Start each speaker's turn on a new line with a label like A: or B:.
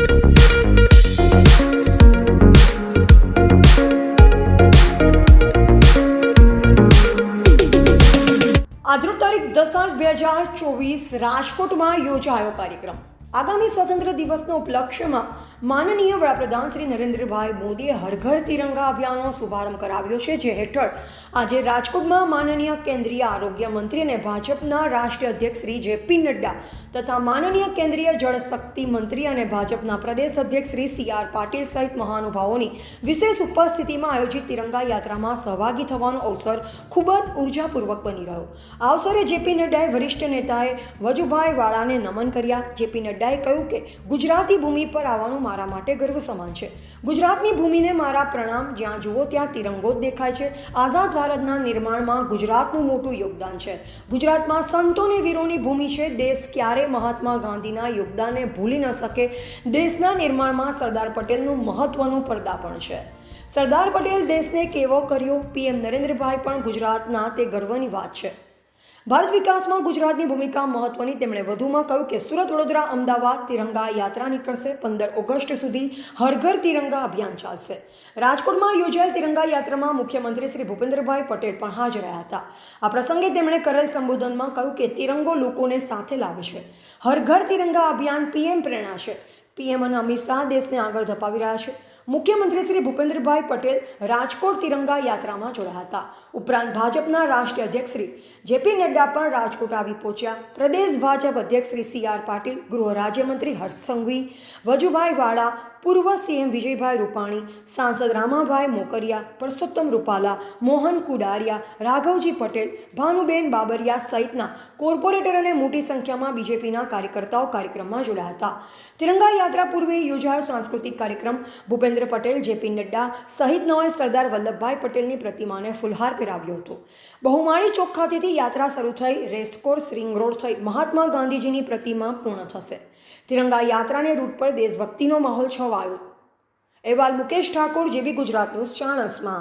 A: આજરોજ તારીખ 10/8/2024 રાજકોટમાં યોજાયો કાર્યક્રમ। આગામી સ્વતંત્ર દિવસના ઉપલક્ષ્યમાં માનનીય વડાપ્રધાન શ્રી નરેન્દ્રભાઈ મોદીએ હર ઘર તિરંગા અભિયાનનો શુભારંભ કરાવ્યો છે, જે હેઠળ આજે રાજકોટમાં માનનીય કેન્દ્રીય આરોગ્ય મંત્રી અને ભાજપના રાષ્ટ્રીય અધ્યક્ષ શ્રી જેપી નડ્ડા તથા માનનીય કેન્દ્રીય જળશક્તિ મંત્રી અને ભાજપના પ્રદેશ અધ્યક્ષ શ્રી CR પાટીલ સહિત મહાનુભાવોની વિશેષ ઉપસ્થિતિમાં આયોજિત તિરંગા યાત્રામાં સહભાગી થવાનો અવસર ખૂબ જ ઉર્જાપૂર્વક બની રહ્યો। આ અવસરે જેપી નડ્ડાએ વરિષ્ઠ નેતાએ વજુભાઈ વાળાને નમન કર્યા। જેપી નડ્ડાએ કહ્યું કે ગુજરાતી ભૂમિ પર આવવાનું મારા માટે ગર્વ સમાન છે। ગુજરાતની ભૂમિને મારા પ્રણામ। જ્યાં જુઓ ત્યાં તિરંગો જ દેખાય છે। આઝાદ ભારતના નિર્માણમાં ગુજરાતનું મોટું યોગદાન છે। ગુજરાતમાં સંતો અને વીરોની ભૂમિ છે। દેશ ક્યારે મહાત્મા ગાંધીના યોગદાનને ભૂલી ન શકે। દેશના નિર્માણમાં સરદાર પટેલનું મહત્વનું પર્દાપણ છે। સરદાર પટેલ દેશને કેવો કર્યો, PM નરેન્દ્રભાઈ પણ ગુજરાતના તે ગર્વની વાત છે। ભારત વિકાસમાં ગુજરાતની ભૂમિકા મહત્વની। તેમણે વધુમાં કહ્યું કે સુરત, વડોદરા, અમદાવાદ તિરંગા યાત્રા નીકળશે। 15 ઓગસ્ટ સુધી હર ઘર તિરંગા અભિયાન ચાલશે। રાજકોટમાં યોજાયેલ તિરંગા યાત્રામાં મુખ્યમંત્રી શ્રી ભૂપેન્દ્રભાઈ પટેલ પણ હાજર રહ્યા હતા। આ પ્રસંગે તેમણે કરેલ સંબોધનમાં કહ્યું કે તિરંગો લોકોને સાથે લાવે છે। હર ઘર તિરંગા અભિયાન PM પ્રેરણા છે। PM અને અમિત શાહ દેશને આગળ ધપાવી રહ્યા છે। મુખ્યમંત્રી શ્રી ભૂપેન્દ્રભાઈ પટેલ રાજકોટ તિરંગા યાત્રામાં જોડાયા હતા। ઉપરાંત ભાજપના રાષ્ટ્રીય અધ્યક્ષ શ્રી જેપી નડ્ડા પણ રાજકોટ આવી પહોંચ્યા। પ્રદેશ ભાજપ અધ્યક્ષ શ્રી CR પાટીલ, ગૃહ રાજ્યમંત્રી હર્ષ સંઘવી, વજુભાઈ વાળા, પૂર્વ CM વિજયભાઈ રૂપાણી, સાંસદ રામાભાઈ મોકરિયા, પરસોત્તમ રૂપાલા, મોહન કુડારિયા, રાઘવજી પટેલ, ભાનુબેન બાબરિયા સહિતના કોર્પોરેટર અને મોટી સંખ્યામાં બીજેપીના કાર્યકર્તાઓ કાર્યક્રમમાં જોડાયા હતા। તિરંગા યાત્રા પૂર્વે યોજાયો સાંસ્કૃતિક કાર્યક્રમ। ભૂપેન્દ્ર પટેલ, જેપી નડ્ડા સહિતનાઓએ સરદાર વલ્લભભાઈ પટેલની પ્રતિમાને ફૂલહાર પહેરાવ્યો હતો। બહુમાળી ચોક ખાતેથી યાત્રા શરૂ થઈ રેસકોર્સ, રિંગ રોડ થઈ મહાત્મા ગાંધીજીની પ્રતિમા પૂર્ણ થશે। તિરંગા યાત્રાને રૂટ પર દેશભક્તિનો માહોલ છવાયો। અહેવાલ મુકેશ ઠાકોર, JB ગુજરાત ન્યૂઝ, ચાણસ્મા।